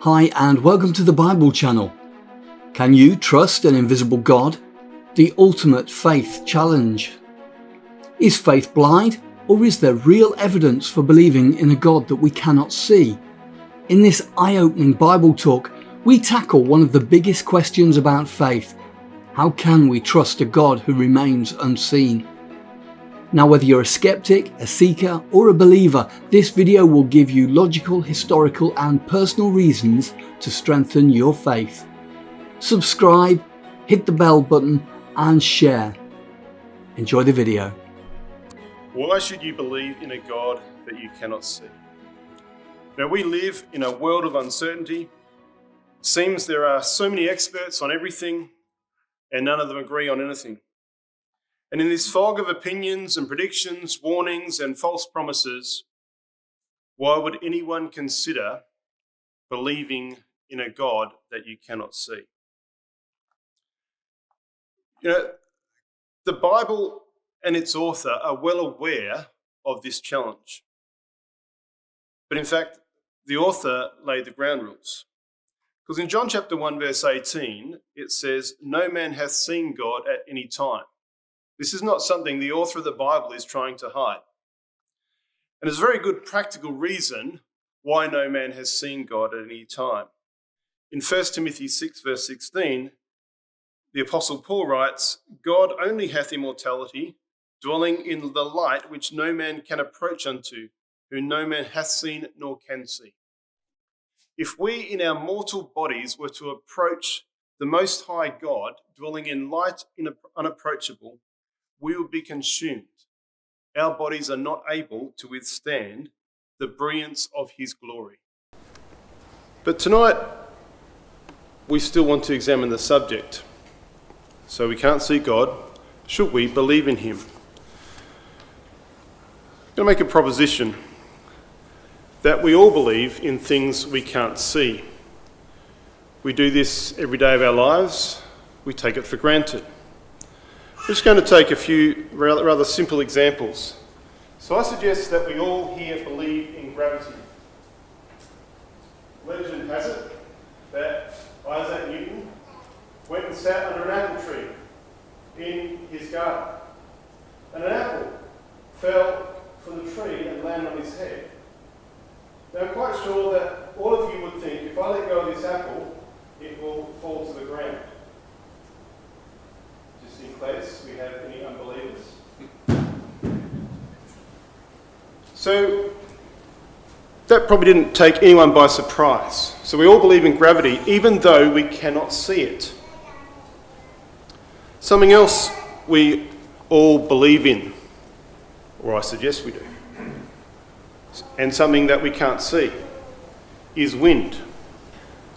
Hi and welcome to the Bible channel. Can you trust an invisible God? The ultimate faith challenge. Is faith blind, or is there real evidence for believing in a God that we cannot see? In this eye-opening Bible talk, we tackle one of the biggest questions about faith. How can we trust a God who remains unseen? Now, whether you're a skeptic, a seeker, or a believer, this video will give you logical, historical, and personal reasons to strengthen your faith. Subscribe, hit the bell button, and share. Enjoy the video. Why should you believe in a God that you cannot see? Now, we live in a world of uncertainty. It seems there are so many experts on everything, and none of them agree on anything. And in this fog of opinions and predictions, warnings and false promises, why would anyone consider believing in a God that you cannot see? The Bible and its author are well aware of this challenge. But in fact, the author laid the ground rules. Because in John chapter 1, verse 18, it says, "No man hath seen God at any time." This is not something the author of the Bible is trying to hide. And there's a very good practical reason why no man has seen God at any time. In 1 Timothy 6, verse 16, the Apostle Paul writes, "God only hath immortality, dwelling in the light which no man can approach unto, who no man hath seen nor can see." If we in our mortal bodies were to approach the Most High God, dwelling in light unapproachable, we would be consumed. Our bodies are not able to withstand the brilliance of his glory. But tonight, we still want to examine the subject. So we can't see God. Should we believe in him? I'm going to make a proposition that we all believe in things we can't see. We do this every day of our lives. We take it for granted. I'm just going to take a few rather simple examples. So I suggest that we all here believe in gravity. Legend has it that Isaac Newton went and sat under an apple tree in his garden. And an apple fell from the tree and landed on his head. Now, I'm quite sure that all of you would think, if I let go of this apple, it will fall to the ground. Just in case we have any unbelievers. So, that probably didn't take anyone by surprise. So we all believe in gravity, even though we cannot see it. Something else we all believe in, or I suggest we do, and something that we can't see, is wind.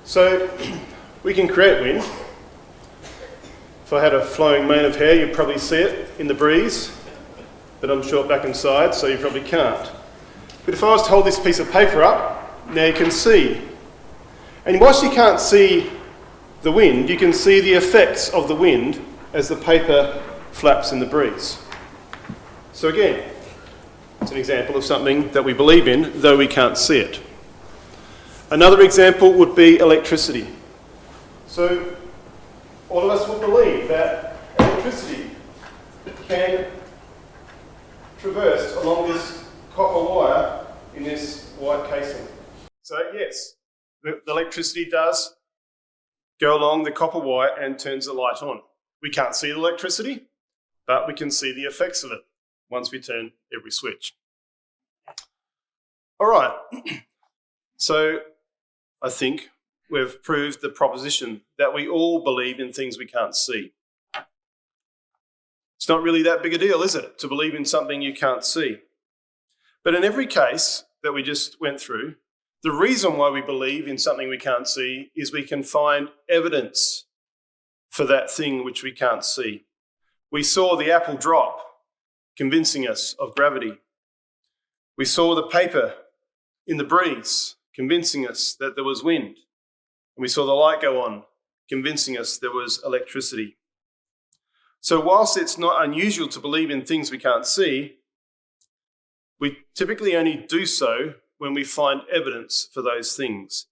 So we can create wind. If I had a flowing mane of hair, you'd probably see it in the breeze, but I'm short back and sides, so you probably can't. But if I was to hold this piece of paper up, now you can see. And whilst you can't see the wind, you can see the effects of the wind as the paper flaps in the breeze. So again, it's an example of something that we believe in, though we can't see it. Another example would be electricity. So all of us would believe that electricity can traverse along this copper wire in this white casing. So yes, the electricity does go along the copper wire and turns the light on. We can't see the electricity, but we can see the effects of it once we turn every switch. All right, so I think we've proved the proposition that we all believe in things we can't see. It's not really that big a deal, is it, to believe in something you can't see? But in every case that we just went through, the reason why we believe in something we can't see is we can find evidence for that thing which we can't see. We saw the apple drop, convincing us of gravity. We saw the paper in the breeze, convincing us that there was wind. And we saw the light go on, convincing us there was electricity. So whilst it's not unusual to believe in things we can't see, we typically only do so when we find evidence for those things.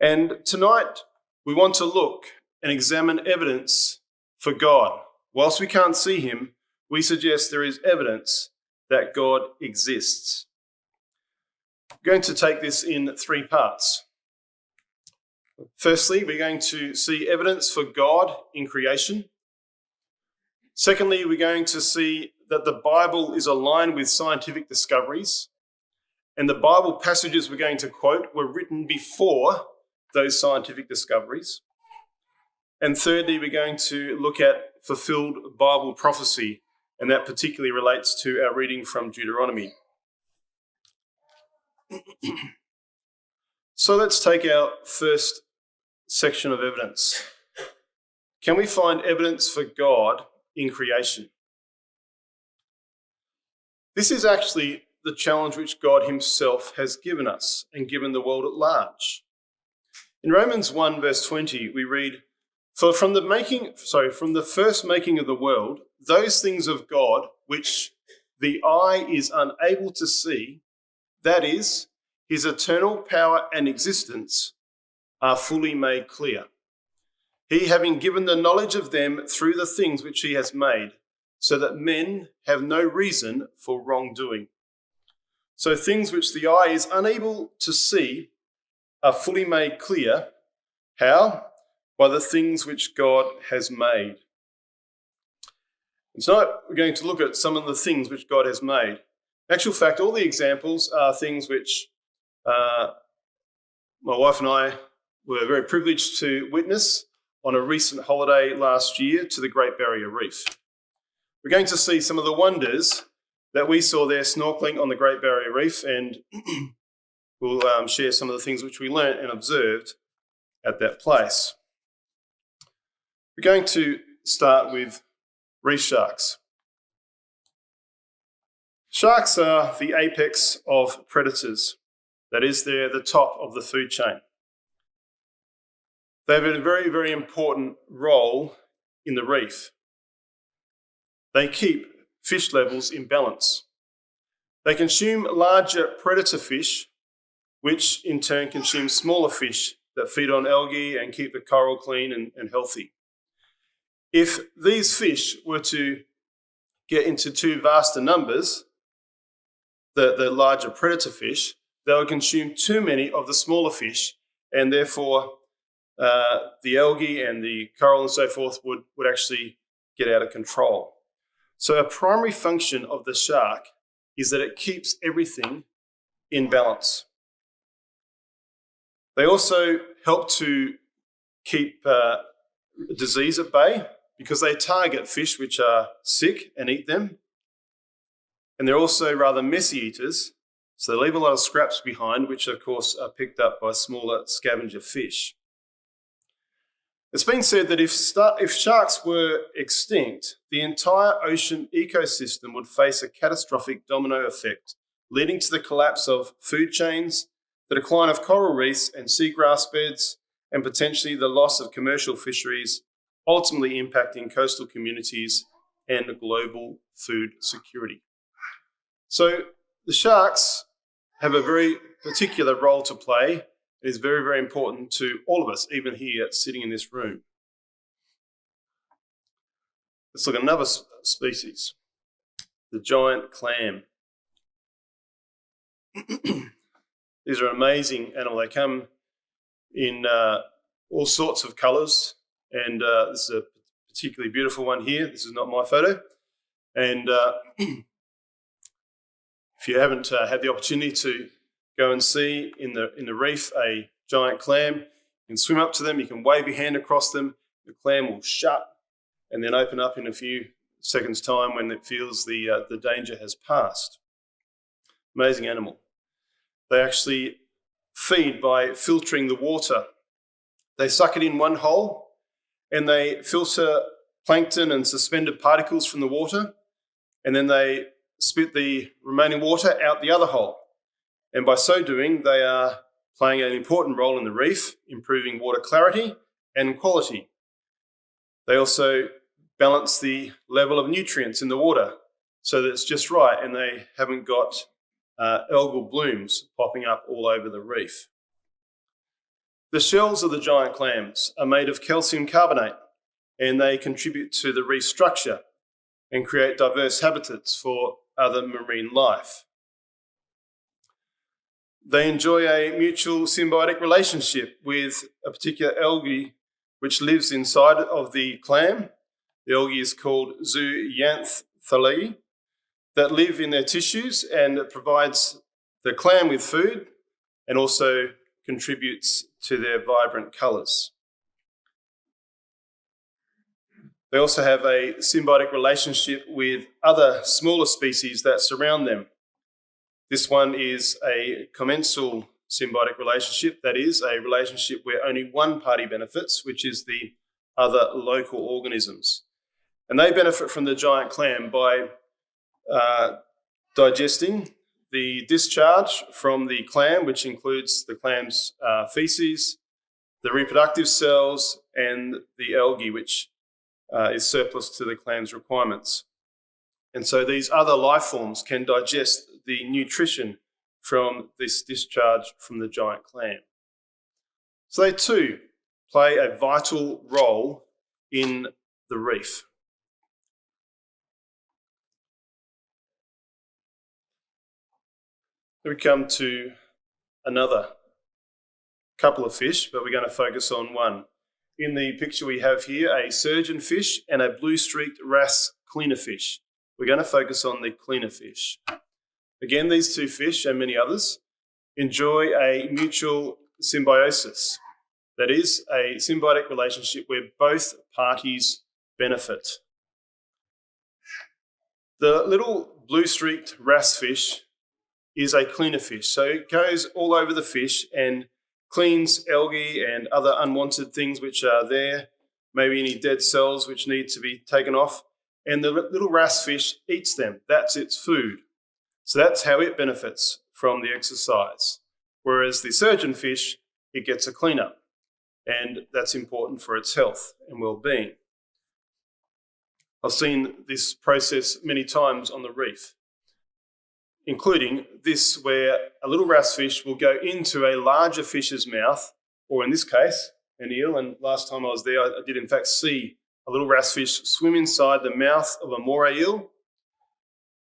And tonight we want to look and examine evidence for God. Whilst we can't see him, we suggest there is evidence that God exists. We're going to take this in 3 parts. Firstly, we're going to see evidence for God in creation. Secondly, we're going to see that the Bible is aligned with scientific discoveries, and the Bible passages we're going to quote were written before those scientific discoveries. And thirdly, we're going to look at fulfilled Bible prophecy, and that particularly relates to our reading from Deuteronomy. So let's take our first section of evidence. Can we find evidence for God in creation? This is actually the challenge which God himself has given us and given the world at large. In Romans 1 verse 20, we read, "For from the first making of the world, those things of God which the eye is unable to see, that is, his eternal power and existence, are fully made clear. He having given the knowledge of them through the things which he has made, so that men have no reason for wrongdoing." So things which the eye is unable to see are fully made clear. How? By the things which God has made. And tonight we're going to look at some of the things which God has made. In actual fact, all the examples are things which my wife and I were very privileged to witness on a recent holiday last year to the Great Barrier Reef. We're going to see some of the wonders that we saw there snorkeling on the Great Barrier Reef, and we'll share some of the things which we learnt and observed at that place. We're going to start with reef sharks. Sharks are the apex of predators. That is, they're the top of the food chain. They have a very, very important role in the reef. They keep fish levels in balance. They consume larger predator fish, which in turn consume smaller fish that feed on algae and keep the coral clean and healthy. If these fish were to get into too vast a numbers, the larger predator fish, they would consume too many of the smaller fish, and therefore the algae and the coral and so forth would actually get out of control. So a primary function of the shark is that it keeps everything in balance. They also help to keep disease at bay because they target fish which are sick and eat them. And they're also rather messy eaters, so they leave a lot of scraps behind, which of course are picked up by smaller scavenger fish. It's been said that if sharks were extinct, the entire ocean ecosystem would face a catastrophic domino effect, leading to the collapse of food chains, the decline of coral reefs and seagrass beds, and potentially the loss of commercial fisheries, ultimately impacting coastal communities and global food security. So the sharks have a very particular role to play. It is very, very important to all of us, even here sitting in this room. Let's look at another species, the giant clam. These are an amazing animal. They come in all sorts of colours, and this is a particularly beautiful one here. This is not my photo. And if you haven't had the opportunity to go and see in the reef a giant clam, you can swim up to them, you can wave your hand across them, the clam will shut and then open up in a few seconds' time when it feels the danger has passed. Amazing animal. They actually feed by filtering the water. They suck it in one hole and they filter plankton and suspended particles from the water, and then they spit the remaining water out the other hole. And by so doing, they are playing an important role in the reef, improving water clarity and quality. They also balance the level of nutrients in the water so that it's just right and they haven't got algal blooms popping up all over the reef. The shells of the giant clams are made of calcium carbonate, and they contribute to the reef structure and create diverse habitats for other marine life. They enjoy a mutual symbiotic relationship with a particular algae which lives inside of the clam. The algae is called zooxanthellae, that live in their tissues, and it provides the clam with food and also contributes to their vibrant colours. They also have a symbiotic relationship with other smaller species that surround them. This one is a commensal symbiotic relationship, that is, a relationship where only one party benefits, which is the other local organisms. And they benefit from the giant clam by digesting the discharge from the clam, which includes the clam's feces, the reproductive cells, and the algae, which is surplus to the clam's requirements. And so these other life forms can digest the nutrition from this discharge from the giant clam. So they too play a vital role in the reef. We come to another couple of fish, but we're going to focus on one. In the picture we have here a surgeon fish and a blue-streaked wrasse cleaner fish. We're going to focus on the cleaner fish. Again, these two fish and many others enjoy a mutual symbiosis. That is, a symbiotic relationship where both parties benefit. The little blue-streaked wrasse fish is a cleaner fish. So it goes all over the fish and cleans algae and other unwanted things which are there, maybe any dead cells which need to be taken off. And the little wrasse fish eats them. That's its food. So that's how it benefits from the exercise. Whereas the surgeon fish, it gets a cleanup. And that's important for its health and well-being. I've seen this process many times on the reef, including this, where a little wrasse fish will go into a larger fish's mouth, or in this case, an eel. And last time I was there, I did in fact see a little wrasse fish swim inside the mouth of a moray eel.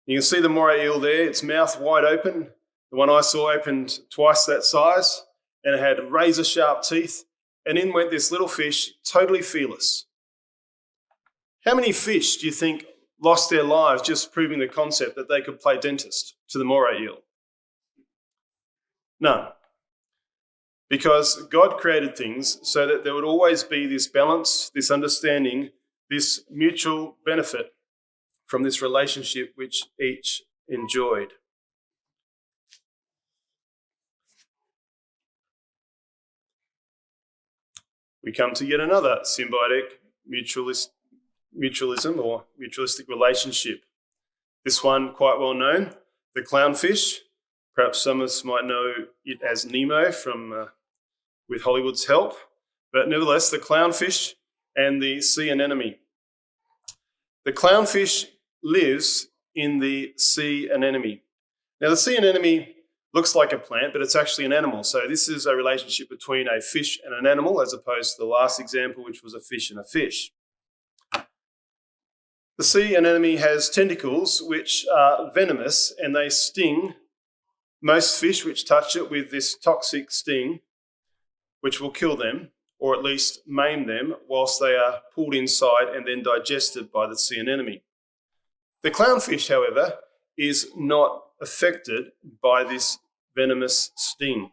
You can see the moray eel there, its mouth wide open. The one I saw opened twice that size, and it had razor-sharp teeth. And in went this little fish, totally fearless. How many fish do you think lost their lives just proving the concept that they could play dentist to the moray eel? None. Because God created things so that there would always be this balance, this understanding, this mutual benefit from this relationship which each enjoyed. We come to yet another symbiotic mutualism or mutualistic relationship. This one quite well known, the clownfish. Perhaps some of us might know it as Nemo from with Hollywood's help, but nevertheless, the clownfish and the sea anemone. The clownfish lives in the sea anemone. Now, the sea anemone looks like a plant, but it's actually an animal. So this is a relationship between a fish and an animal, as opposed to the last example, which was a fish and a fish. The sea anemone has tentacles which are venomous, and they sting most fish which touch it with this toxic sting, which will kill them, or at least maim them, whilst they are pulled inside and then digested by the sea anemone. The clownfish, however, is not affected by this venomous sting.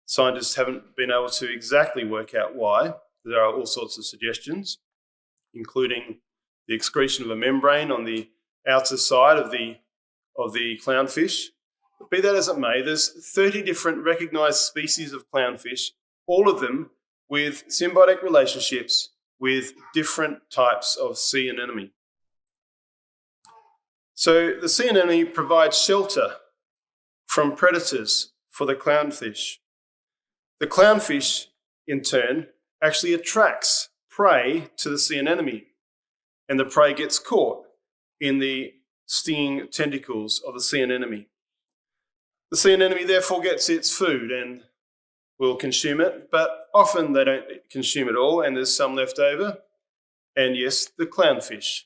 Scientists haven't been able to exactly work out why. There are all sorts of suggestions, including the excretion of a membrane on the outer side of the clownfish. But be that as it may, there's 30 different recognised species of clownfish, all of them with symbiotic relationships with different types of sea anemone. So the sea anemone provides shelter from predators for the clownfish. The clownfish, in turn, actually attracts prey to the sea anemone, and the prey gets caught in the stinging tentacles of the sea anemone. The sea anemone therefore gets its food, and will consume it, but often they don't consume it all and there's some left over. And yes, the clownfish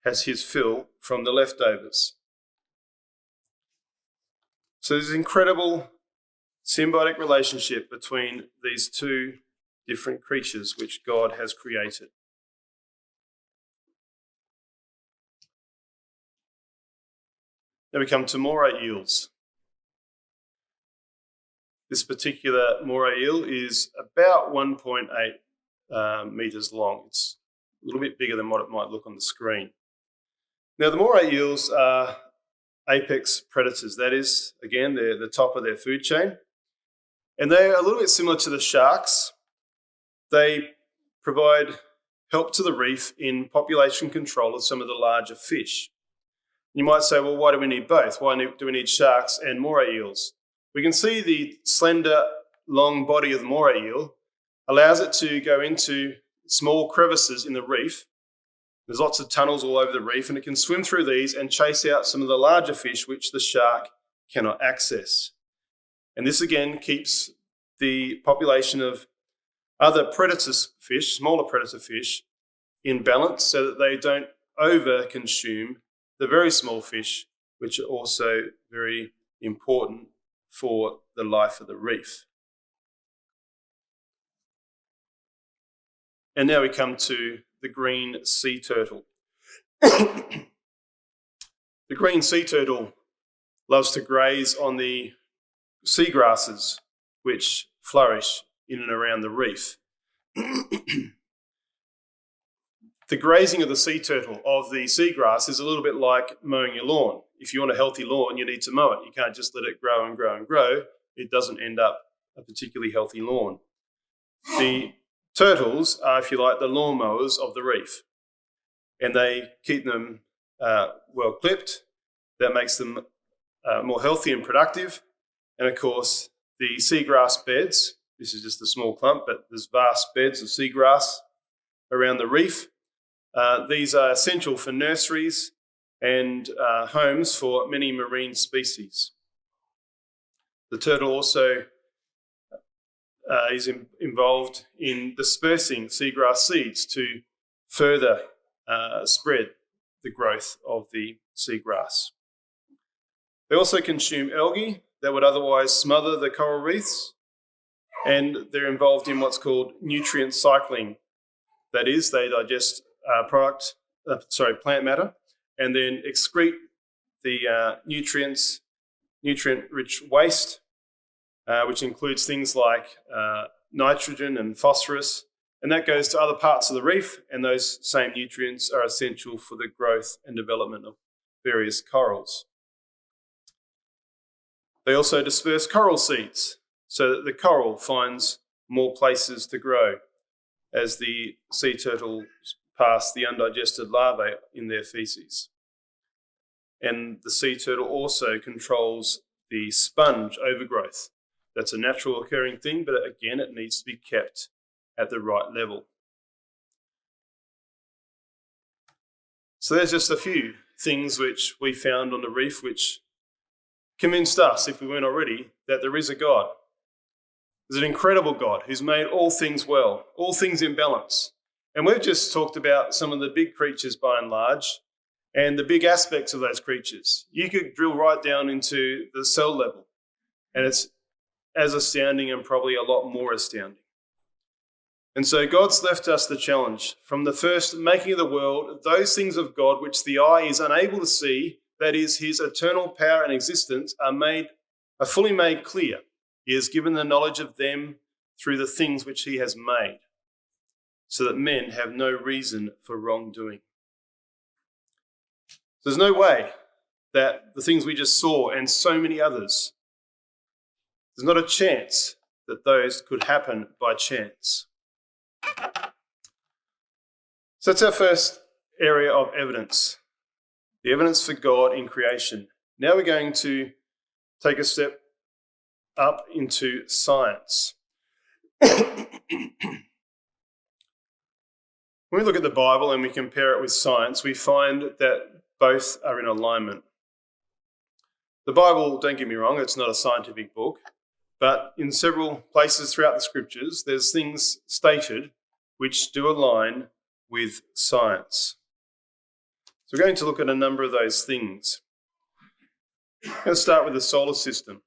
has his fill from the leftovers. So there's an incredible symbiotic relationship between these two different creatures which God has created. Then we come to moray eels. This particular moray eel is about 1.8 metres long. It's a little bit bigger than what it might look on the screen. Now, the moray eels are apex predators. That is, again, they're the top of their food chain. And they're a little bit similar to the sharks. They provide help to the reef in population control of some of the larger fish. You might say, well, why do we need both? Why do we need sharks and moray eels? We can see the slender, long body of the moray eel allows it to go into small crevices in the reef. There's lots of tunnels all over the reef, and it can swim through these and chase out some of the larger fish which the shark cannot access. And this again keeps the population of other predator fish, smaller predator fish, in balance so that they don't over-consume the very small fish, which are also very important for the life of the reef. And now we come to the green sea turtle. The green sea turtle loves to graze on the seagrasses which flourish in and around the reef. The grazing of the sea turtle, of the seagrass, is a little bit like mowing your lawn. If you want a healthy lawn, you need to mow it. You can't just let it grow and grow and grow. It doesn't end up a particularly healthy lawn. The turtles are, if you like, the lawnmowers of the reef. And they keep them well clipped. That makes them more healthy and productive. And of course, the seagrass beds, this is just a small clump, but there's vast beds of seagrass around the reef. These are essential for nurseries and homes for many marine species. The turtle also is involved in dispersing seagrass seeds to further spread the growth of the seagrass. They also consume algae that would otherwise smother the coral reefs, and they're involved in what's called nutrient cycling. That is, they digest plant matter, and then excrete the nutrient-rich waste, which includes things like nitrogen and phosphorus, and that goes to other parts of the reef, and those same nutrients are essential for the growth and development of various corals. They also disperse coral seeds so that the coral finds more places to grow as the sea turtles pass the undigested larvae in their feces. And the sea turtle also controls the sponge overgrowth. That's a natural occurring thing, but again, it needs to be kept at the right level. So there's just a few things which we found on the reef which convinced us, if we weren't already, that there is a God. There's an incredible God who's made all things well, all things in balance. And we've just talked about some of the big creatures by and large and the big aspects of those creatures. You could drill right down into the cell level, and it's as astounding and probably a lot more astounding. And so God's left us the challenge. From the first making of the world, those things of God which the eye is unable to see, that is, his eternal power and existence, are fully made clear. He has given the knowledge of them through the things which he has made, so that men have no reason for wrongdoing. There's no way that the things we just saw and so many others, there's not a chance that those could happen by chance. So that's our first area of evidence, the evidence for God in creation. Now we're going to take a step up into science. When we look at the Bible and we compare it with science, we find that both are in alignment. The Bible, don't get me wrong, it's not a scientific book, But in several places throughout the scriptures, there's things stated which do align with science. So we're going to look at a number of those things. I'm going to start with the solar system.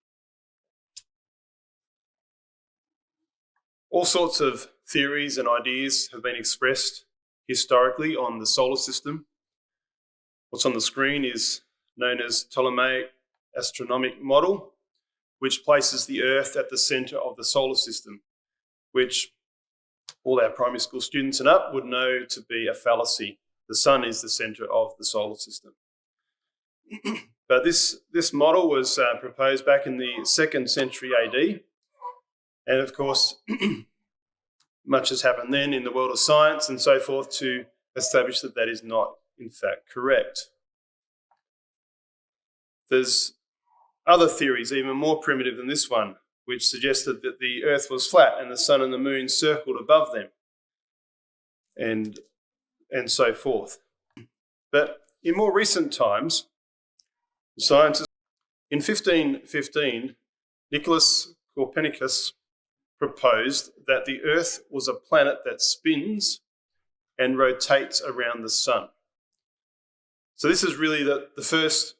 All sorts of theories and ideas have been expressed historically on the solar system. What's on the screen is known as Ptolemaic astronomic model, which places the Earth at the centre of the solar system, which all our primary school students and up would know to be a fallacy. The sun is the centre of the solar system. But this model was proposed back in the 2nd century AD. And of course, much has happened then in the world of science and so forth to establish that that is not, in fact, correct. There's other theories, even more primitive than this one, which suggested that the Earth was flat and the sun and the moon circled above them, and so forth. But in more recent times, scientists, in 1515, Nicholas Copernicus proposed that the Earth was a planet that spins and rotates around the sun. So this is really the first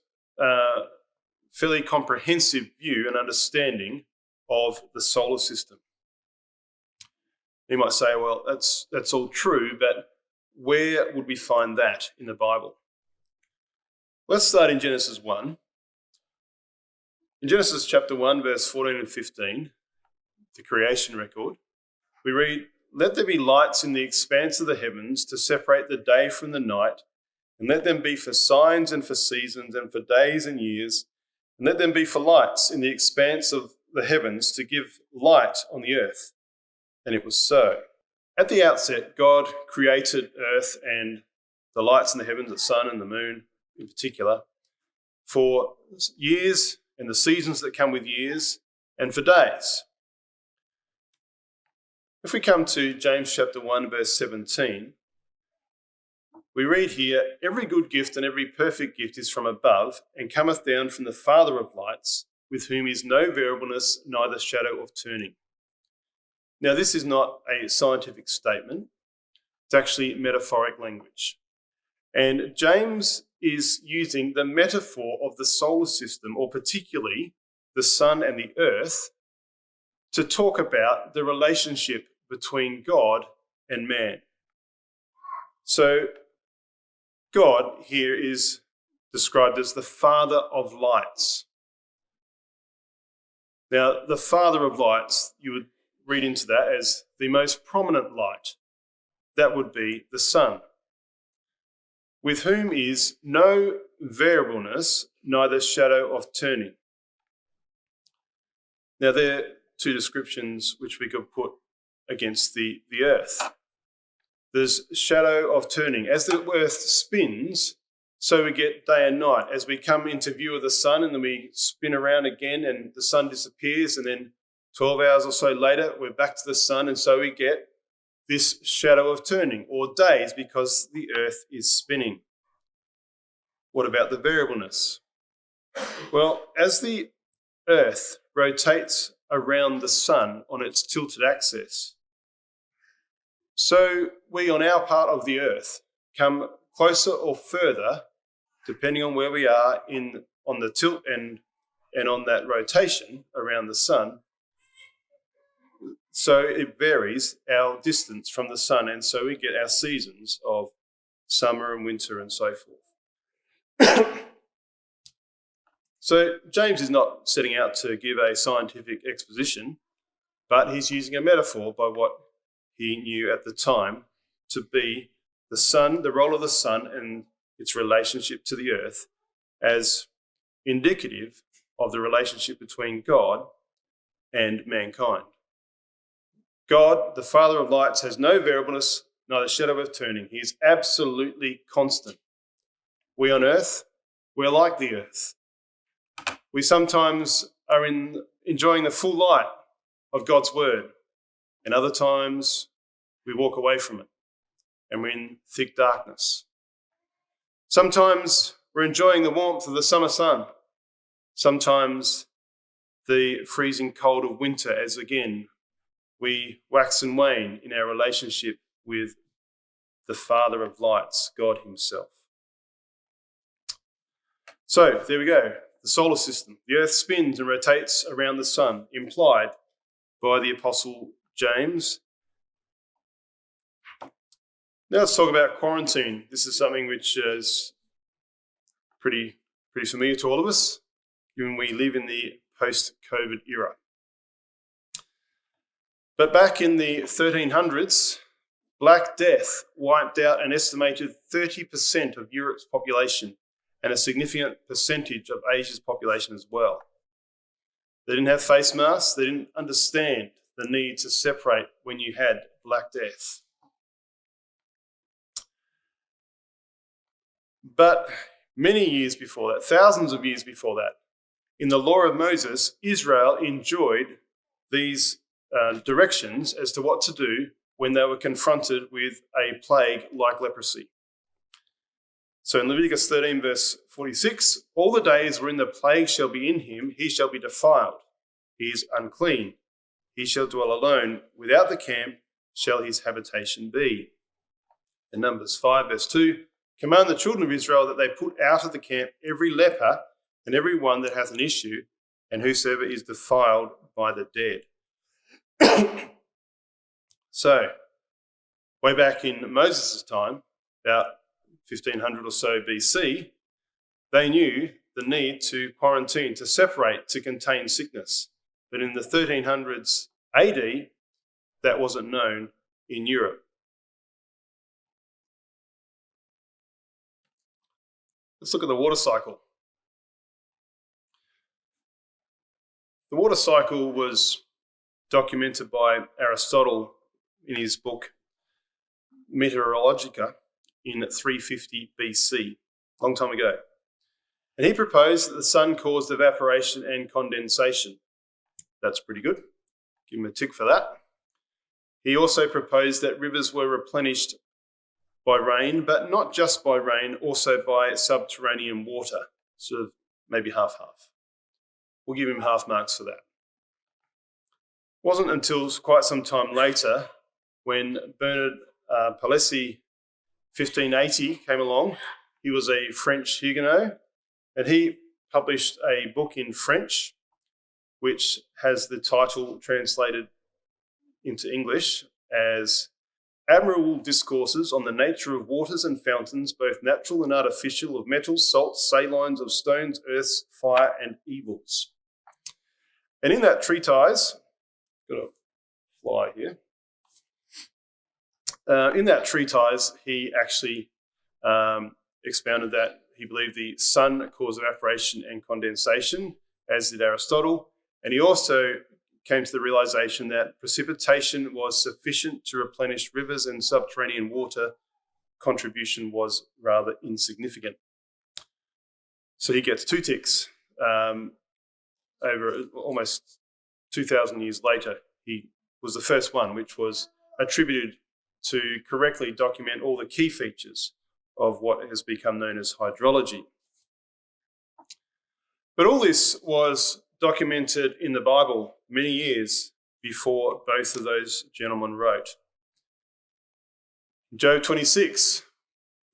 fairly comprehensive view and understanding of the solar system. You might say, well, that's all true, but where would we find that in the Bible? Let's start in Genesis 1. In Genesis chapter 1, verse 14 and 15, the creation record, we read, "Let there be lights in the expanse of the heavens to separate the day from the night, and let them be for signs and for seasons and for days and years, and let them be for lights in the expanse of the heavens to give light on the earth." And it was so. At the outset, God created earth and the lights in the heavens, the sun and the moon in particular, for years and the seasons that come with years, and for days. If we come to James chapter 1, verse 17, we read here, "Every good gift and every perfect gift is from above, and cometh down from the Father of lights, with whom is no variableness, neither shadow of turning." Now, this is not a scientific statement. It's actually metaphoric language. And James is using the metaphor of the solar system, or particularly the sun and the earth, to talk about the relationship between God and man. So God here is described as the Father of lights. Now, the Father of lights, you would read into that as the most prominent light. That would be the sun, with whom is no variableness, neither shadow of turning. Now, there are two descriptions which we could put against the earth. There's shadow of turning. As the earth spins, so we get day and night. As we come into view of the sun and then we spin around again and the sun disappears, and then 12 hours or so later, we're back to the sun, and so we get this shadow of turning, or days, because the earth is spinning. What about the variableness? Well, as the earth rotates around the sun on its tilted axis, so we on our part of the earth come closer or further, depending on where we are on the tilt and on that rotation around the sun. So it varies our distance from the sun, and so we get our seasons of summer and winter and so forth. So James is not setting out to give a scientific exposition, but he's using a metaphor by what he knew at the time to be the sun, the role of the sun and its relationship to the earth, as indicative of the relationship between God and mankind. God, the Father of lights, has no variableness, neither shadow of turning. He is absolutely constant. We on earth, we're like the earth. We sometimes are enjoying the full light of God's word, and other times we walk away from it and we're in thick darkness. Sometimes we're enjoying the warmth of the summer sun. Sometimes the freezing cold of winter as, again, we wax and wane in our relationship with the Father of lights, God himself. So, there we go. The solar system. The earth spins and rotates around the sun, implied by the Apostle James. Now let's talk about quarantine. This is something which is pretty familiar to all of us, given we live in the post-COVID era. But back in the 1300s, Black Death wiped out an estimated 30% of Europe's population and a significant percentage of Asia's population as well. They didn't have face masks. They didn't understand the need to separate when you had Black Death. But many years before that, thousands of years before that, in the law of Moses, Israel enjoyed these directions as to what to do when they were confronted with a plague like leprosy. So in Leviticus 13, verse 46, all the days wherein the plague shall be in him, he shall be defiled. He is unclean. He shall dwell alone. Without the camp shall his habitation be. In Numbers 5, verse 2, command the children of Israel that they put out of the camp every leper and every one that hath an issue, and whosoever is defiled by the dead. So, way back in Moses' time, about 1500 or so BC, they knew the need to quarantine, to separate, to contain sickness. But in the 1300s AD, that wasn't known in Europe. Let's look at the water cycle. The water cycle was documented by Aristotle in his book Meteorologica in 350 BC, a long time ago. And he proposed that the sun caused evaporation and condensation. That's pretty good. Give him a tick for that. He also proposed that rivers were replenished by rain, but not just by rain, also by subterranean water, sort of maybe half-half. We'll give him half marks for that. It wasn't until quite some time later when Bernard Palissy, 1580, came along. He was a French Huguenot, and he published a book in French, which has the title translated into English as Admirable Discourses on the Nature of Waters and Fountains, both Natural and Artificial, of Metals, Salts, Salines, of Stones, Earths, Fire, and Evils. And in that treatise, got a fly here. In that treatise, he actually expounded that he believed the sun caused evaporation and condensation, as did Aristotle. And he also came to the realization that precipitation was sufficient to replenish rivers and subterranean water contribution was rather insignificant. So he gets 2 ticks. Over almost 2,000 years later, he was the first one which was attributed to correctly document all the key features of what has become known as hydrology. But all this was documented in the Bible many years before both of those gentlemen wrote. In Job 26,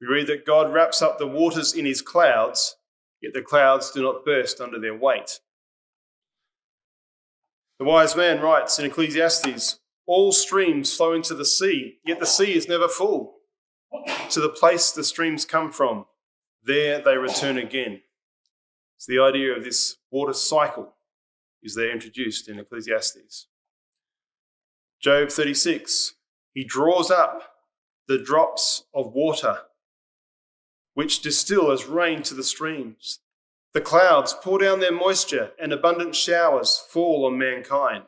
we read that God wraps up the waters in his clouds, yet the clouds do not burst under their weight. The wise man writes in Ecclesiastes, all streams flow into the sea, yet the sea is never full. To the place the streams come from, there they return again. So the idea of this water cycle is there introduced in Ecclesiastes. Job 36, he draws up the drops of water, which distill as rain to the streams. The clouds pour down their moisture, and abundant showers fall on mankind.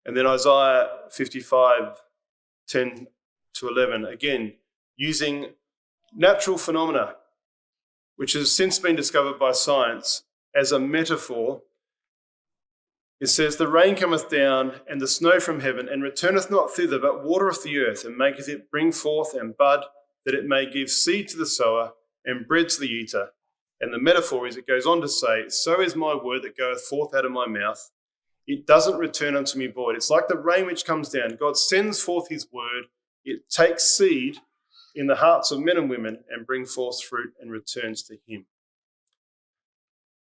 And then Isaiah 55, 10 to 11, again, using natural phenomena, which has since been discovered by science, as a metaphor. It says, the rain cometh down, and the snow from heaven, and returneth not thither, but watereth the earth, and maketh it bring forth and bud, that it may give seed to the sower, and bread to the eater. And the metaphor is, it goes on to say, so is my word that goeth forth out of my mouth. It doesn't return unto me void. It's like the rain which comes down. God sends forth his word. It takes seed in the hearts of men and women and brings forth fruit and returns to him.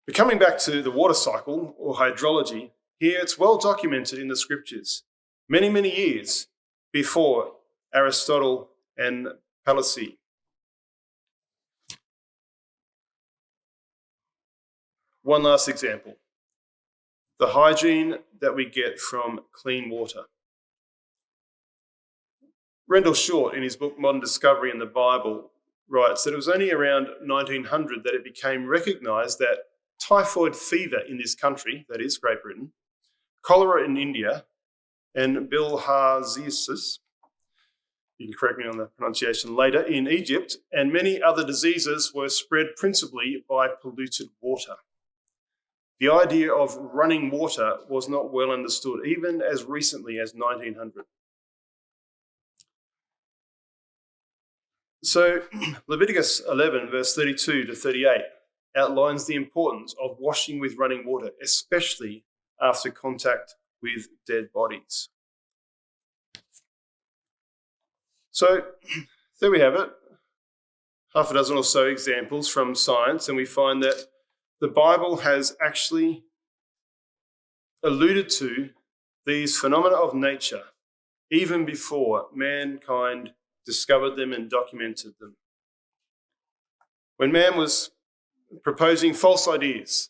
But coming back to the water cycle or hydrology, here it's well documented in the scriptures, many, many years before Aristotle and Palissy. One last example, the hygiene that we get from clean water. Rendell Short, in his book Modern Discovery in the Bible, writes that it was only around 1900 that it became recognised that typhoid fever in this country, that is Great Britain, cholera in India, and bilharziosis, you can correct me on the pronunciation later, in Egypt, and many other diseases were spread principally by polluted water. The idea of running water was not well understood, even as recently as 1900. So Leviticus 11, verse 32 to 38, outlines the importance of washing with running water, especially after contact with dead bodies. So there we have it, half a dozen or so examples from science, and we find that the Bible has actually alluded to these phenomena of nature even before mankind discovered them and documented them. When man was proposing false ideas,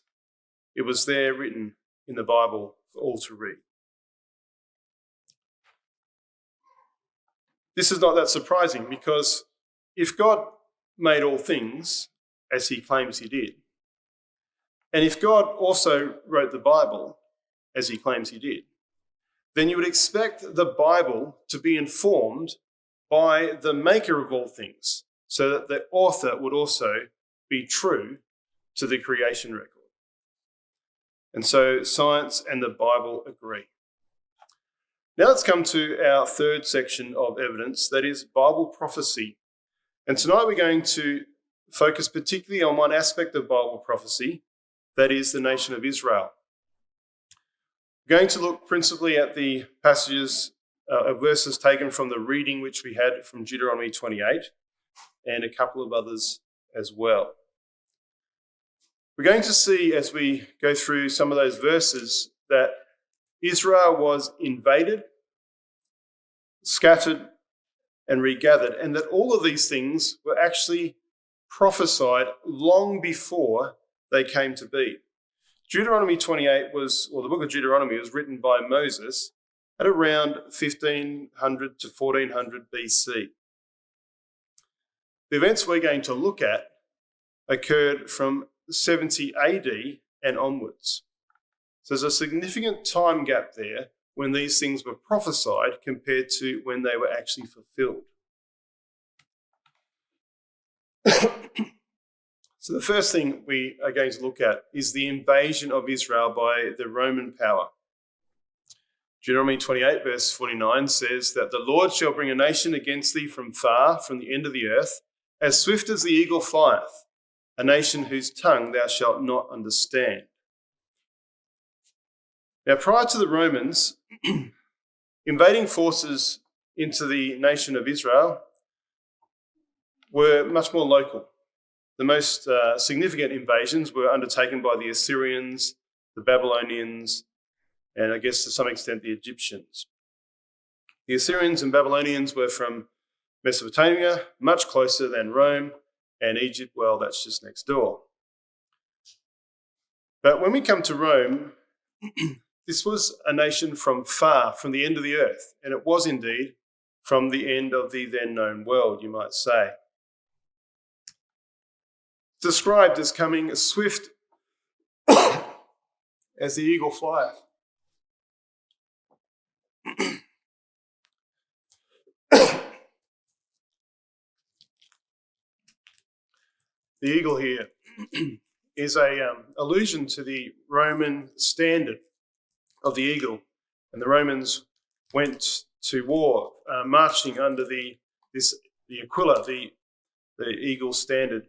it was there written in the Bible for all to read. This is not that surprising, because if God made all things, as he claims he did, and if God also wrote the Bible, as he claims he did, then you would expect the Bible to be informed by the maker of all things, so that the author would also be true to the creation record. And so science and the Bible agree. Now let's come to our third section of evidence, that is Bible prophecy. And tonight we're going to focus particularly on one aspect of Bible prophecy, that is the nation of Israel. We're going to look principally at the passages of verses taken from the reading which we had from Deuteronomy 28 and a couple of others as well. We're going to see as we go through some of those verses that Israel was invaded, scattered, and regathered, and that all of these things were actually prophesied long before they came to be. Deuteronomy 28 the book of Deuteronomy was written by Moses at around 1500 to 1400 BC. The events we're going to look at occurred from 70 AD and onwards. So there's a significant time gap there when these things were prophesied compared to when they were actually fulfilled. So the first thing we are going to look at is the invasion of Israel by the Roman power. Deuteronomy 28 verse 49 says that the Lord shall bring a nation against thee from far, from the end of the earth, as swift as the eagle flieth, a nation whose tongue thou shalt not understand. Now, prior to the Romans invading forces into the nation of Israel were much more local. The most significant invasions were undertaken by the Assyrians, the Babylonians, and I guess to some extent the Egyptians. The Assyrians and Babylonians were from Mesopotamia, much closer than Rome, and Egypt, well, that's just next door. But when we come to Rome, this was a nation from far, from the end of the earth, and it was indeed from the end of the then known world, you might say. Described as coming as swift as the eagle flieth. The eagle here is a allusion to the Roman standard of the eagle, and the Romans went to war marching under the Aquila, the eagle standard.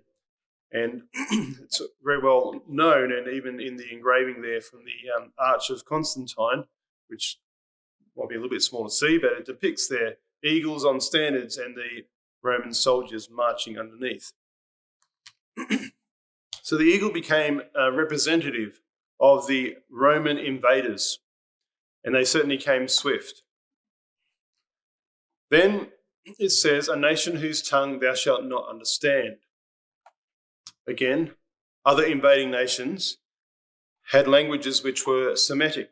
And it's very well known, and even in the engraving there from the Arch of Constantine, which might be a little bit small to see, but it depicts their eagles on standards and the Roman soldiers marching underneath. So the eagle became a representative of the Roman invaders, and they certainly came swift. Then it says, a nation whose tongue thou shalt not understand. Again, other invading nations had languages which were Semitic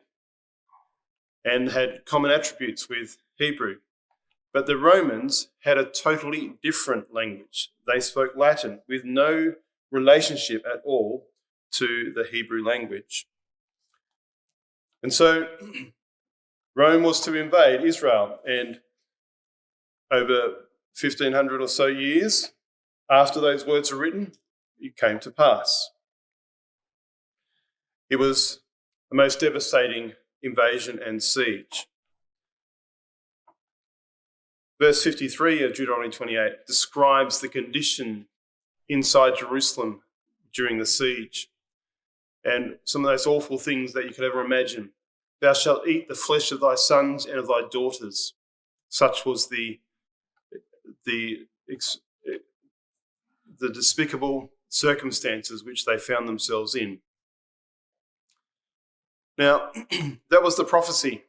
and had common attributes with Hebrew. But the Romans had a totally different language. They spoke Latin with no relationship at all to the Hebrew language. And so Rome was to invade Israel, and over 1,500 or so years after those words were written, it came to pass. It was a most devastating invasion and siege. Verse 53 of Deuteronomy 28 describes the condition inside Jerusalem during the siege, and some of those awful things that you could ever imagine. Thou shalt eat the flesh of thy sons and of thy daughters. Such was the despicable circumstances which they found themselves in. Now, that was the prophecy.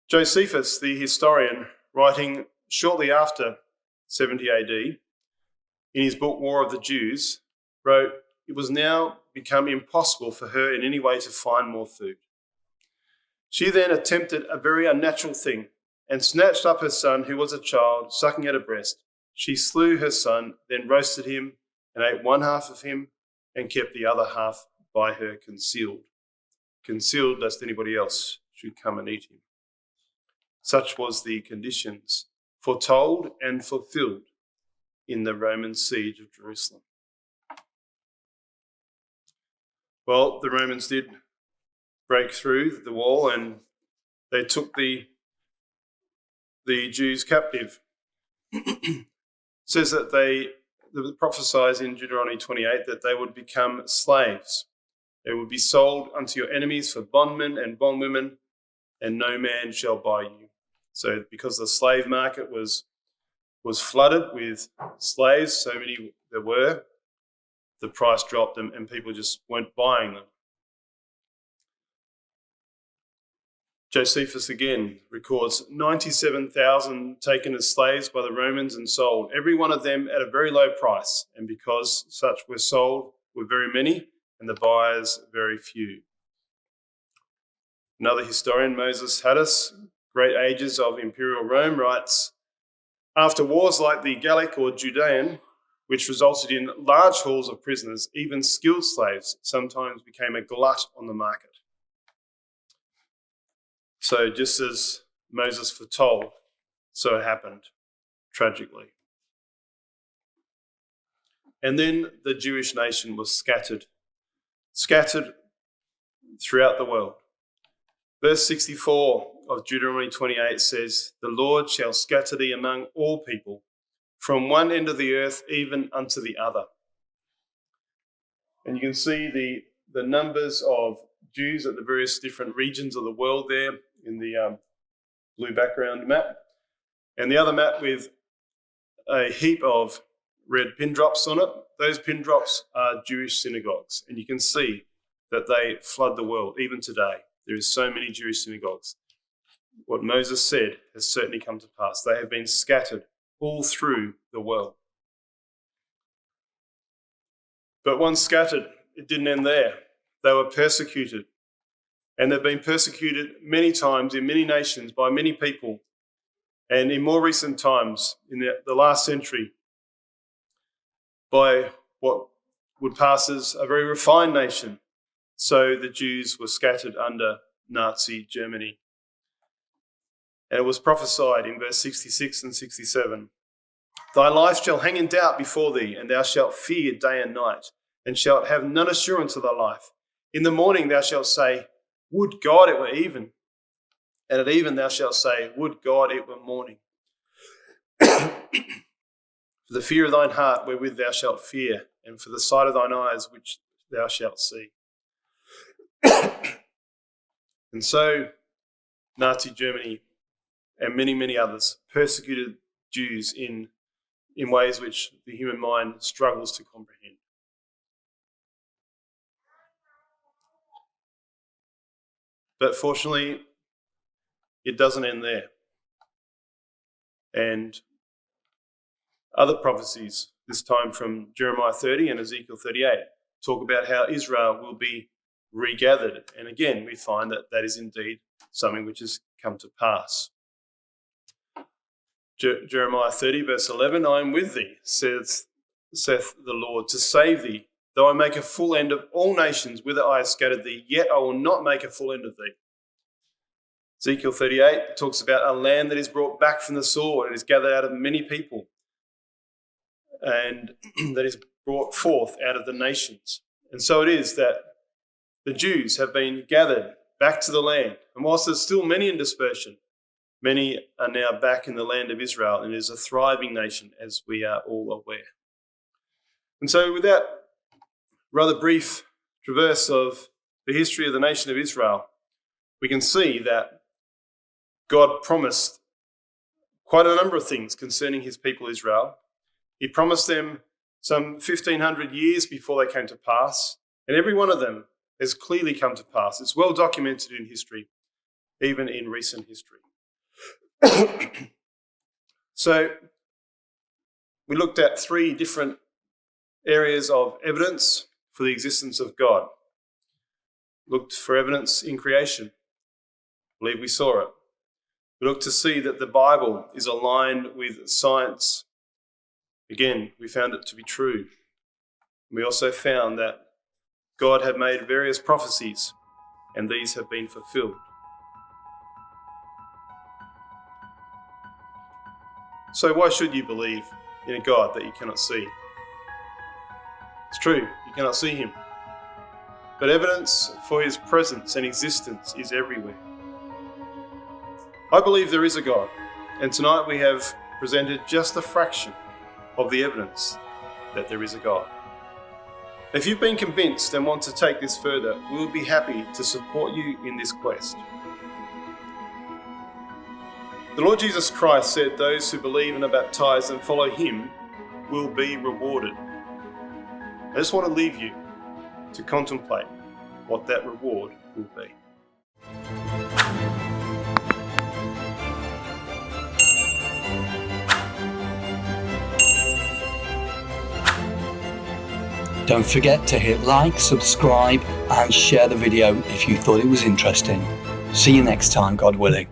Josephus, the historian, writing shortly after 70 AD, in his book War of the Jews, wrote, it was now become impossible for her in any way to find more food. She then attempted a very unnatural thing and snatched up her son, who was a child, sucking at her breast. She slew her son, then roasted him and ate one half of him and kept the other half by her concealed lest anybody else should come and eat him. Such was the conditions foretold and fulfilled in the Roman siege of Jerusalem. Well, the Romans did break through the wall and they took the Jews captive. It says that they prophesies in Deuteronomy 28 that they would become slaves. They would be sold unto your enemies for bondmen and bondwomen, and no man shall buy you. So because the slave market was flooded with slaves, so many there were, the price dropped and people just weren't buying them. Josephus again records 97,000 taken as slaves by the Romans and sold, every one of them at a very low price. And because such were sold were very many, and the buyers very few. Another historian, Moses Haddis, Great Ages of Imperial Rome, writes, after wars like the Gallic or Judean, which resulted in large hauls of prisoners, even skilled slaves sometimes became a glut on the market. So just as Moses foretold, so it happened, tragically. And then the Jewish nation was scattered throughout the world. Verse 64 of Deuteronomy 28 says, the Lord shall scatter thee among all people, from one end of the earth even unto the other. And you can see the numbers of Jews at the various different regions of the world there in the blue background map. And the other map with a heap of red pin drops on it, those pin drops are Jewish synagogues. And you can see that they flood the world. Even today, there is so many Jewish synagogues. What Moses said has certainly come to pass. They have been scattered all through the world. But once scattered, it didn't end there. They were persecuted. And they've been persecuted many times in many nations by many people. And in more recent times, in the last century, by what would pass as a very refined nation. So the Jews were scattered under Nazi Germany. And it was prophesied in verse 66 and 67. Thy life shall hang in doubt before thee, and thou shalt fear day and night, and shalt have none assurance of thy life. In the morning thou shalt say, would God it were even. And at even thou shalt say, would God it were morning. For For the fear of thine heart wherewith thou shalt fear, and for the sight of thine eyes which thou shalt see. And so Nazi Germany and many, many others persecuted Jews in ways which the human mind struggles to comprehend. But fortunately, it doesn't end there. And other prophecies, this time from Jeremiah 30 and Ezekiel 38, talk about how Israel will be regathered. And again, we find that that is indeed something which has come to pass. Jeremiah 30 verse 11, I am with thee, saith the Lord, to save thee. Though I make a full end of all nations, whither I have scattered thee, yet I will not make a full end of thee. Ezekiel 38 talks about a land that is brought back from the sword and is gathered out of many people, and that is brought forth out of the nations. And so it is that the Jews have been gathered back to the land. And whilst there's still many in dispersion, many are now back in the land of Israel, and it is a thriving nation, as we are all aware. And so with that rather brief traverse of the history of the nation of Israel, we can see that God promised quite a number of things concerning his people Israel. He promised them some 1,500 years before they came to pass, and every one of them has clearly come to pass. It's well documented in history, even in recent history. So we looked at 3 different areas of evidence for the existence of God. Looked for evidence in creation. I believe we saw it. We looked to see that the Bible is aligned with science. Again, we found it to be true. We also found that God had made various prophecies, and these have been fulfilled. So why should you believe in a God that you cannot see? It's true, you cannot see him. But evidence for his presence and existence is everywhere. I believe there is a God, and tonight we have presented just a fraction of the evidence that there is a God. If you've been convinced and want to take this further, we will be happy to support you in this quest. The Lord Jesus Christ said those who believe and are baptized and follow him will be rewarded. I just want to leave you to contemplate what that reward will be. Don't forget to hit like, subscribe and share the video if you thought it was interesting. See you next time, God willing.